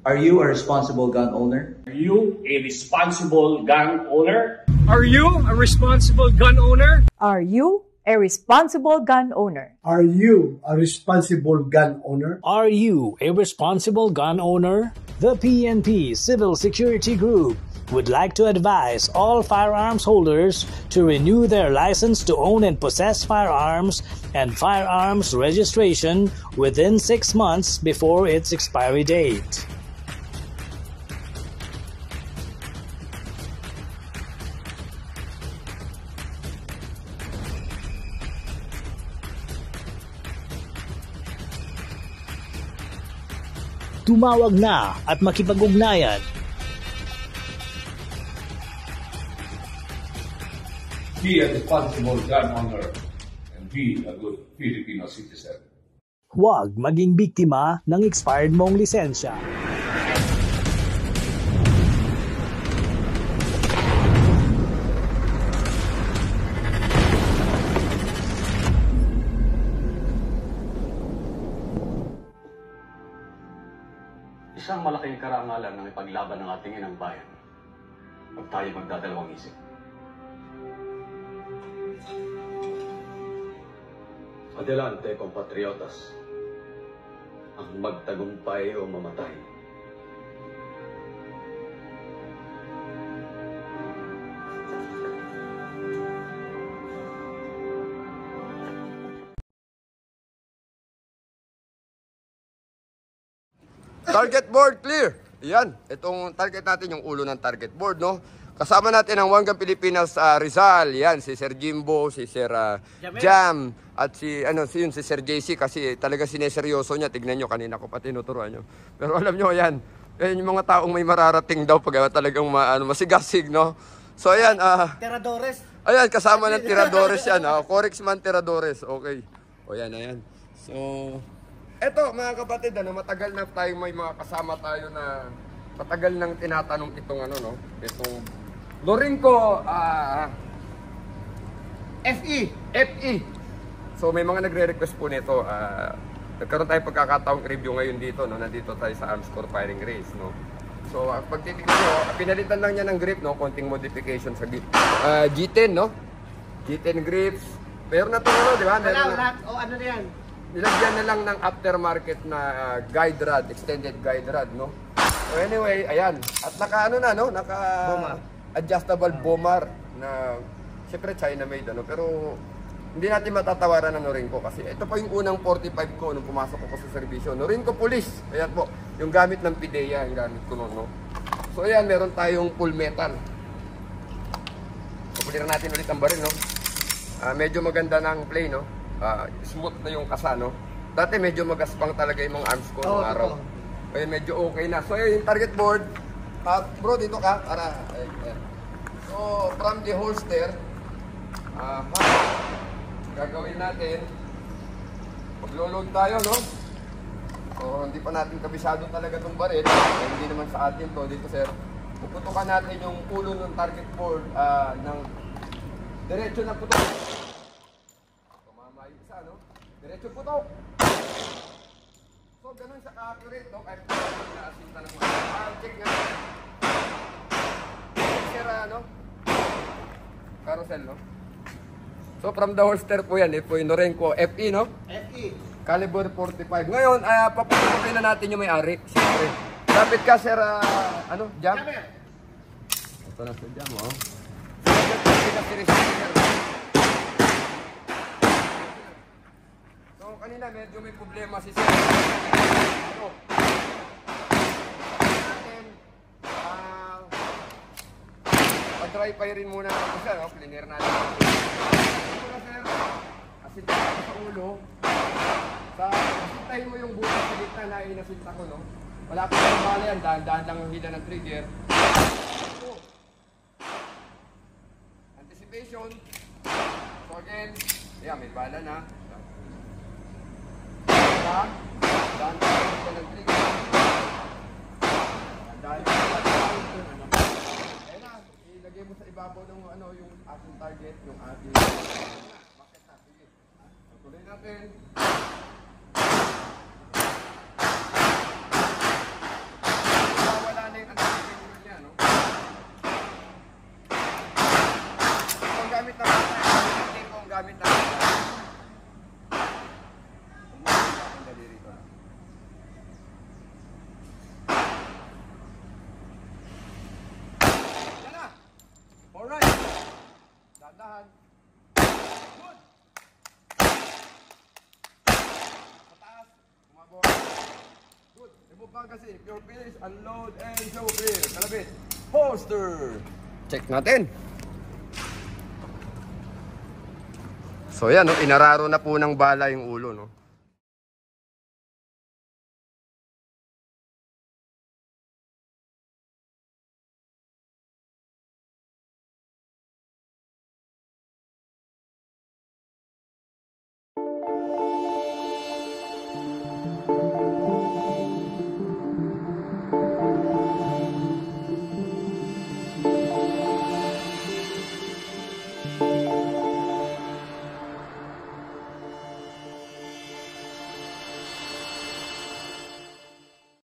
Are you a responsible gun owner? Are you a responsible gun owner? Are you a responsible gun owner? Are you a responsible gun owner? Are you a responsible gun owner? Are you a responsible gun owner? The PNP Civil Security Group would like to advise all firearms holders to renew their license to own and possess firearms and firearms registration within 6 months before its expiry date. Tumawag na at makipag-ugnayan. Be a responsible gun owner and be a good Filipino citizen. Huwag maging biktima ng expired mong lisensya. Isang malaking karangalan ng ipaglaban ng ating inang bayan pag tayo magdadalawang isip. Adelante, compatriotas, ang magtagumpay o mamatay. Target board clear. Yan, itong target natin yung ulo ng target board, no? Kasama natin ang One Gun Pilipinas Rizal. Yan, si Sir Jimbo, si Sir Jam, at si Sir JC kasi talaga sineseryoso niya. Tignan nyo, kanina ko pa tinuturuan nyo. Pero alam nyo, yan yung mga taong may mararating daw pag talagang masigasig, no? So ayan, Tiradores. Ayan, kasama ng Tiradores yan. Corexman Tiradores. Okay. O yan, ayan. So eto mga kapatid, matagal na tayong may mga kasama tayo na matagal nang tinatanong itong itong Norinco FE. So may mga nagre-request po nito. Nagkaroon tayong pagkakataong review ngayon dito, no? Nandito tayo sa Arms Corps Firing Range, no? So pag titignan nyo, pinalitan lang niya ng grip, no? Konting modification sa grip. G10, no? G10 grips. Pero na ito, di ba? Ano na yan? Nilagyan na lang ng aftermarket na guide rod, extended guide rod, no? So anyway, ayan. At naka adjustable bomber na syempre China made, pero hindi natin matatawaran ng Norinco kasi ito pa yung unang 45 ko nung pumasok ako sa serbisyo. Norinco Police. Ayan po, yung gamit ng PIDEA, yung gamit ko noon, no? So ayan, meron tayong full metal. Pupuliran natin ulit ang baril, no? Medyo maganda ng play, no? Smooth na yung kasa, no? Dati medyo magaspang talaga yung mga arms ko ng araw. Ngayon medyo okay na. So yung target board, bro dito ka para so from the holster, gagawin natin, maglo-load tayo, no? So hindi pa natin kabisado talaga itong baril, hindi naman sa atin to dito, sir. Puputukan natin yung ulo ng target board ng diretso na putok. Diretso putok. So, ganun sa ka-accurate, no? Kahit naasinta ng mga check nga. Sira, no? Carousel, no? So, from the holster po yan. Ito yung Norinco FE, no? FE. Caliber 45. Ngayon, paputukin na natin yung may-ari. Siyempre. Lapit ka, sir, Jam? Ito na, sir Jam, oh. Kanina medyo may problema si Sir. Pag-dry firein muna natin siya, no? Cleaner natin. Ito na, sir. Asinta ko sa ulo. Asintahin mo yung butas sa gitna na inasinta ko, no? Wala pa yung bala yan. Dahan-dahan lang ang hila ng trigger. Ito. Anticipation. So again, yeah, may bala na. Dahan ka ng trigger. Dahan ka ng trigger. Ayan na, ilagay mo sa ibabaw ng yung ating target, yung ating bakit na, sige. Tuloy natin. magazine. If you're finished, unload and show clear. Kalabit. Holster. Check natin. So yan, no? Inararo na po ng bala yung ulo. No?